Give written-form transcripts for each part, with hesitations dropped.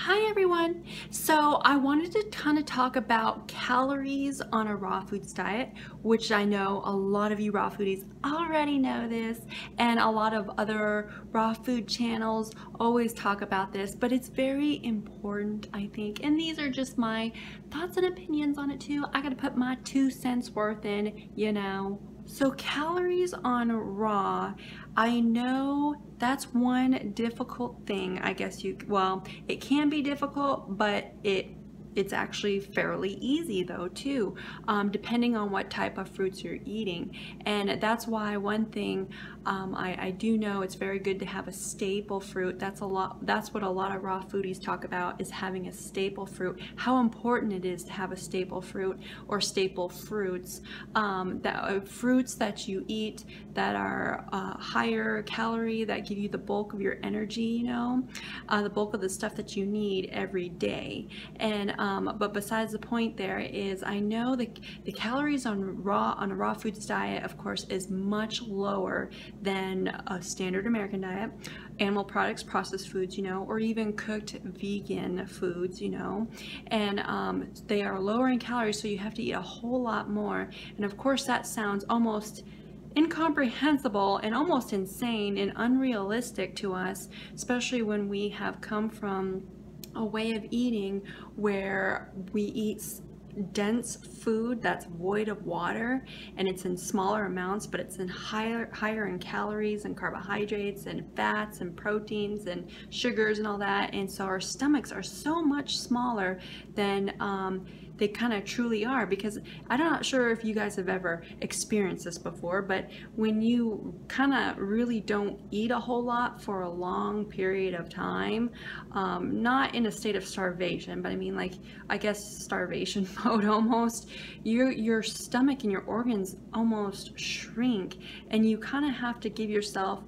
Hi everyone! So I wanted to kind of talk about calories on a raw foods diet, which I know a lot of you raw foodies already know this, and a lot of other raw food channels always talk about this, but it's very important, I think, and these are just my thoughts and opinions on it too. I gotta put my 2 cents worth in, you know. So calories on raw, I know that's one difficult thing. I guess well, it can be difficult, but it's actually fairly easy though too, depending on what type of fruits you're eating. And that's why one thing I do know it's very good to have a staple fruit. That's what a lot of raw foodies talk about, is having a staple fruit. How important it is to have a staple fruit or staple fruits. Fruits that you eat that are higher calorie, that give you the bulk of your energy, you know, the bulk of the stuff that you need every day. And but besides the point, there is, I know the calories on a raw foods diet, of course, is much lower than a standard American diet. Animal products, processed foods, you know, or even cooked vegan foods, you know, and they are lower in calories, so you have to eat a whole lot more. And of course, that sounds almost incomprehensible and almost insane and unrealistic to us, especially when we have come from a way of eating where we eat dense food that's void of water, and it's in smaller amounts, but it's in higher in calories and carbohydrates and fats and proteins and sugars and all that. And so our stomachs are so much smaller than they kind of truly are, because I'm not sure if you guys have ever experienced this before, but when you kind of really don't eat a whole lot for a long period of time, not in a state of starvation, but I mean, like, I guess starvation mode almost, your stomach and your organs almost shrink, and you kind of have to give yourself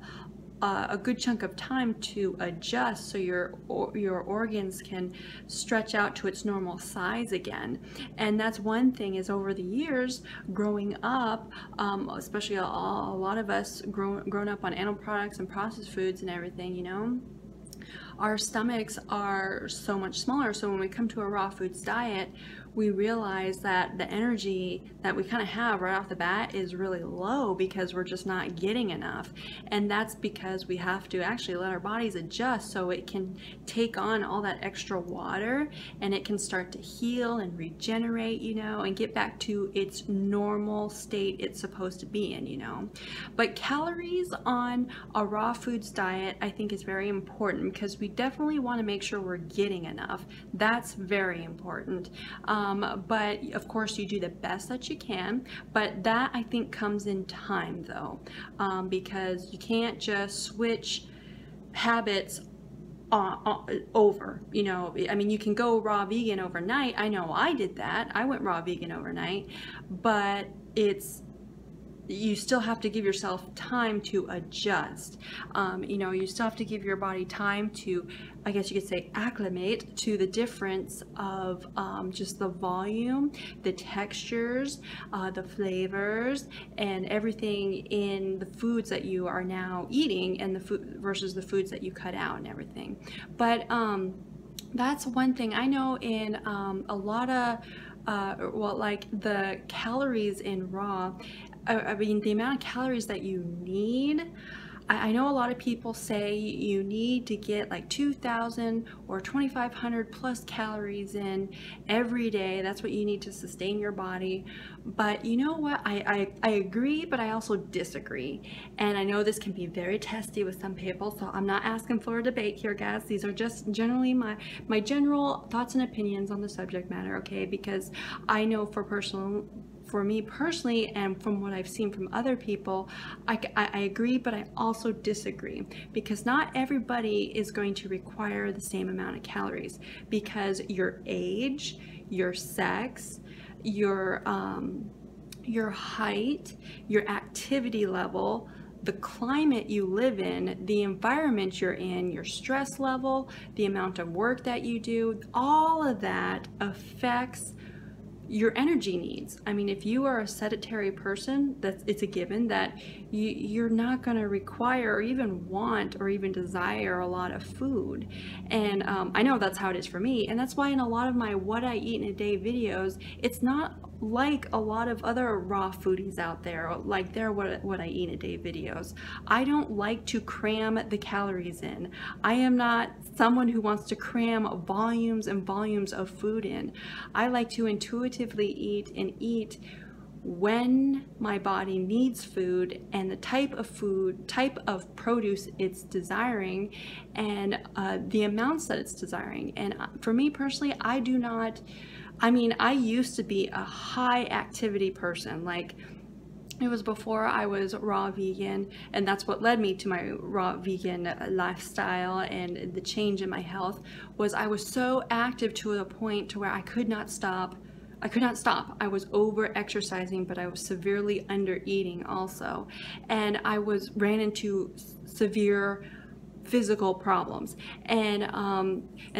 a good chunk of time to adjust so your organs can stretch out to its normal size again. And that's one thing, is over the years growing up, especially a lot of us grown up on animal products and processed foods and everything, you know, our stomachs are so much smaller. So when we come to a raw foods diet, we realize that the energy that we kind of have right off the bat is really low, because we're just not getting enough. And that's because we have to actually let our bodies adjust so it can take on all that extra water, and it can start to heal and regenerate, you know, and get back to its normal state it's supposed to be in, you know. But calories on a raw foods diet, I think, is very important, because we definitely want to make sure we're getting enough. That's very important. But of course you do the best that you can, but that, I think, comes in time though, because you can't just switch habits over, you know. I mean, you can go raw vegan overnight. I know I did that. I went raw vegan overnight, but you still have to give yourself time to adjust. You know, you still have to give your body time to, I guess you could say, acclimate to the difference of just the volume, the textures, the flavors, and everything in the foods that you are now eating, and the food versus the foods that you cut out and everything. But that's one thing I know in a lot of well, like the calories in raw, I mean, the amount of calories that you need, I know a lot of people say you need to get like 2,000 or 2,500 plus calories in every day. That's what you need to sustain your body. But you know what? I agree, but I also disagree. And I know this can be very testy with some people, so I'm not asking for a debate here, guys. These are just generally my general thoughts and opinions on the subject matter, okay? Because I know for me personally, and from what I've seen from other people, I agree, but I also disagree, because not everybody is going to require the same amount of calories, because your age, your sex, your height, your activity level, the climate you live in, the environment you're in, your stress level, the amount of work that you do, all of that affects your energy needs. I mean, if you are a sedentary person, it's a given that you're not going to require or even want or even desire a lot of food. And I know that's how it is for me, and that's why in a lot of my what I eat in a day videos, it's not like a lot of other raw foodies out there, like their what I eat in a day videos. I don't like to cram the calories in. I am not someone who wants to cram volumes and volumes of food in. I like to intuitively eat and eat when my body needs food and the type of food, type of produce it's desiring, and the amounts that it's desiring. And for me personally, I do not, I mean, I used to be a high activity person. Like, it was before I was raw vegan, and that's what led me to my raw vegan lifestyle and the change in my health. Was I was so active to the point to where I could not stop. I was over exercising, but I was severely under eating also, and I ran into severe physical problems, and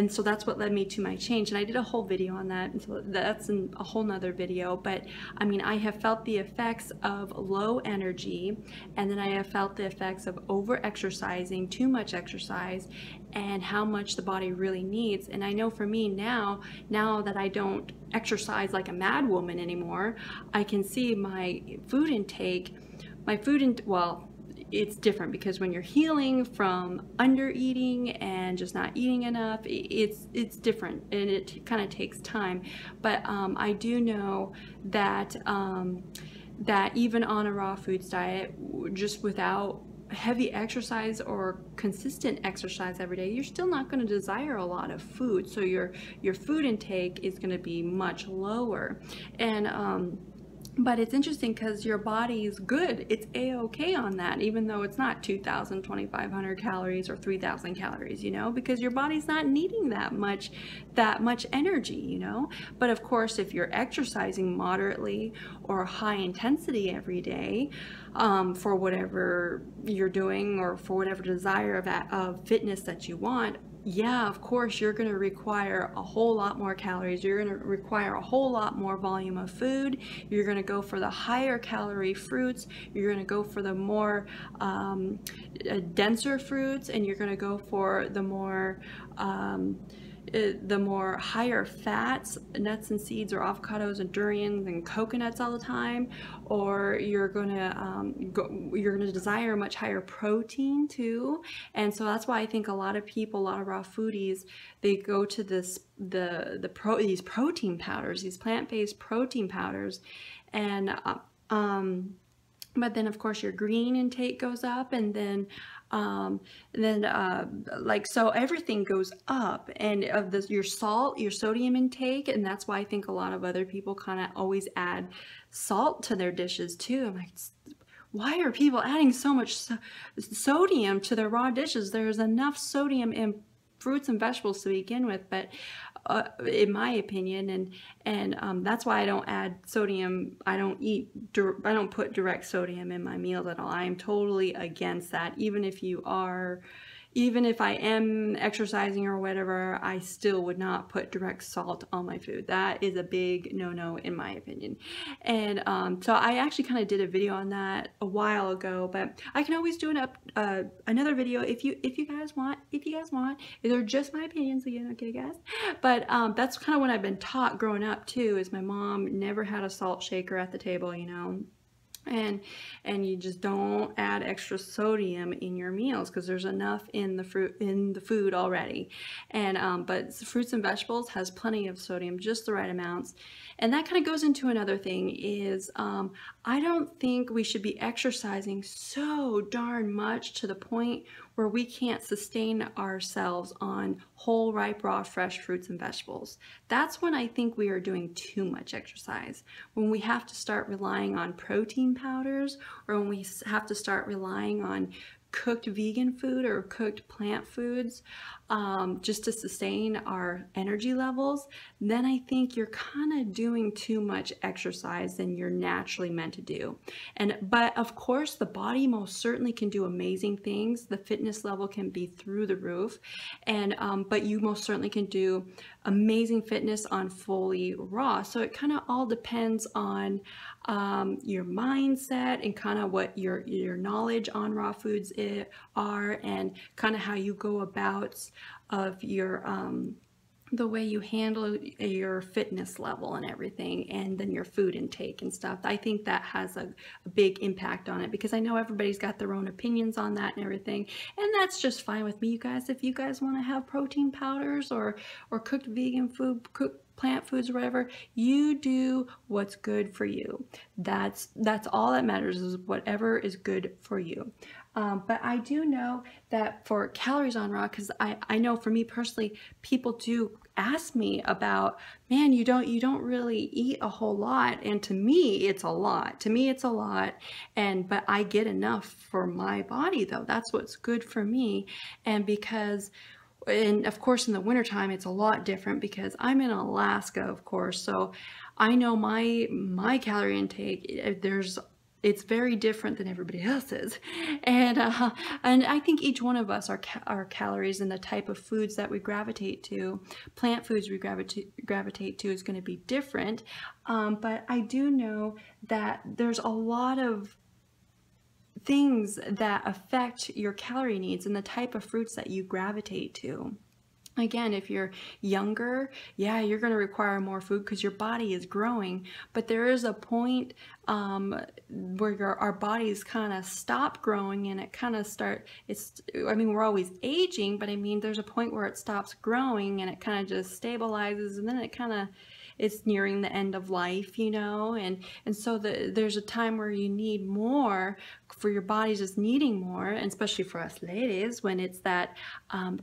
so that's what led me to my change. And I did a whole video on that, and so that's in a whole nother video. But I mean, I have felt the effects of low energy, and then I have felt the effects of over exercising, too much exercise, and how much the body really needs. And I know for me now that I don't exercise like a mad woman anymore, I can see my food intake, well, it's different, because when you're healing from under eating and just not eating enough, it's different, and it kind of takes time. But I do know that that even on a raw foods diet, just without heavy exercise or consistent exercise every day, you're still not going to desire a lot of food. So your food intake is going to be much lower. And but it's interesting because your body's good. It's a-okay on that, even though it's not 2,000, 2,500 calories or 3,000 calories, you know, because your body's not needing that much energy, you know. But of course, if you're exercising moderately or high intensity every day, for whatever you're doing or for whatever desire of fitness that you want, yeah, of course, you're going to require a whole lot more calories. You're going to require a whole lot more volume of food. You're going to go for the higher calorie fruits. You're going to go for the more denser fruits, and you're going to go for the more higher fats, nuts and seeds, or avocados and durians and coconuts all the time. Or you're gonna desire much higher protein too. And so that's why I think a lot of people, a lot of raw foodies, they go to these protein powders, these plant-based protein powders, and but then of course your green intake goes up, and then like, so everything goes up, and your salt, your sodium intake. And that's why I think a lot of other people kind of always add salt to their dishes too. I'm like, why are people adding so much sodium to their raw dishes? There's enough sodium in fruits and vegetables to begin with. But in my opinion, and that's why I don't add sodium. I don't put direct sodium in my meals at all. I am totally against that. Even if I am exercising or whatever, I still would not put direct salt on my food. That is a big no-no in my opinion. And so I actually kind of did a video on that a while ago, but I can always do another video if you guys want. They're just my opinions again, okay guys? But that's kind of what I've been taught growing up too, is my mom never had a salt shaker at the table, you know. And you just don't add extra sodium in your meals, because there's enough in the food already. And but fruits and vegetables has plenty of sodium, just the right amounts. And that kind of goes into another thing, is I don't think we should be exercising so darn much to the point where we can't sustain ourselves on whole, ripe, raw, fresh fruits and vegetables. That's when I think we are doing too much exercise. When we have to start relying on protein powders, or when we have to start relying on cooked vegan food or cooked plant foods. just to sustain our energy levels, then I think you're kind of doing too much exercise than you're naturally meant to do. But of course, the body most certainly can do amazing things. The fitness level can be through the roof, but you most certainly can do amazing fitness on fully raw. So it kind of all depends on your mindset and kind of what your knowledge on raw foods are, and kind of how you go about of your the way you handle your fitness level and everything, and then your food intake and stuff. I think that has a big impact on it, because I know everybody's got their own opinions on that and everything, and that's just fine with me, you guys. If you guys want to have protein powders or cooked vegan food, cooked plant foods or whatever, you do what's good for you. That's all that matters, is whatever is good for you. But I do know that for calories on raw, because I know for me personally, people do ask me about, man, you don't really eat a whole lot, and to me it's a lot. But I get enough for my body, though. That's what's good for me. And of course in the wintertime it's a lot different, because I'm in Alaska, of course, so I know my calorie intake, it's very different than everybody else's, and I think each one of us, our calories and the type of foods that we gravitate to, plant foods we gravitate to, is going to be different. But I do know that there's a lot of things that affect your calorie needs and the type of fruits that you gravitate to. Again, if you're younger, yeah, you're going to require more food because your body is growing, but there is a point where our bodies kind of stop growing, and it kind of I mean, we're always aging, but I mean, there's a point where it stops growing and it kind of just stabilizes, and then it's nearing the end of life, you know, and so there's a time where you need more, for your body's just needing more, and especially for us ladies, when it's that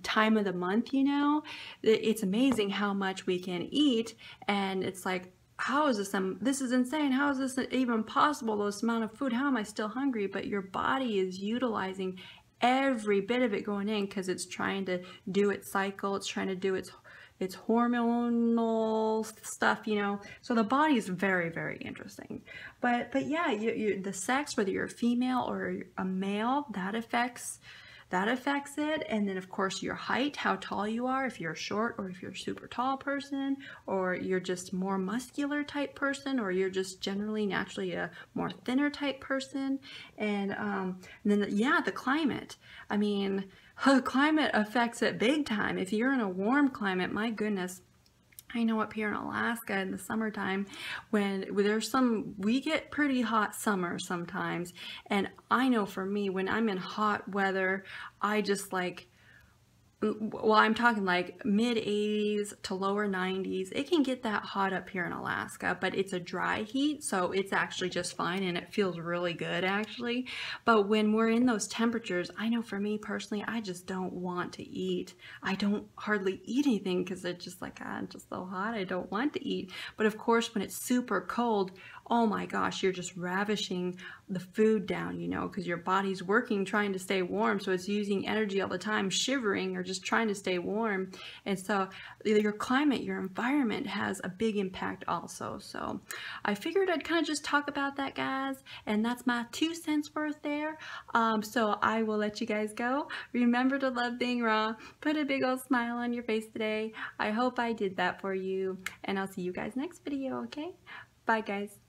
time of the month, you know. It's amazing how much we can eat, and it's like, how is this? This is insane. How is this even possible? This amount of food, how am I still hungry? But your body is utilizing every bit of it going in, because it's trying to do its cycle, it's trying to do its hormonal stuff, you know. So the body is very, very interesting. But yeah, the sex, whether you're a female or a male, that affects it. And then of course your height, how tall you are, if you're short or if you're a super tall person, or you're just more muscular type person, or you're just generally naturally a more thinner type person. And then the climate. I mean, climate affects it big time. If you're in a warm climate, my goodness, I know up here in Alaska in the summertime, when we get pretty hot summer sometimes, and I know for me, when I'm in hot weather, I just like, well, I'm talking like mid 80s to lower 90s. It can get that hot up here in Alaska, but it's a dry heat, so it's actually just fine, and it feels really good actually. But when we're in those temperatures, I know for me personally, I just don't want to eat. I don't hardly eat anything, because it's just like, I'm just so hot, I don't want to eat. But of course, when it's super cold, oh my gosh, you're just ravishing the food down, you know, because your body's working, trying to stay warm, so it's using energy all the time, shivering or just trying to stay warm. And so your climate, your environment has a big impact also. So I figured I'd kind of just talk about that, guys, and that's my 2 cents worth there. So I will let you guys go. Remember to love being raw. Put a big old smile on your face today. I hope I did that for you, and I'll see you guys next video, okay? Bye, guys.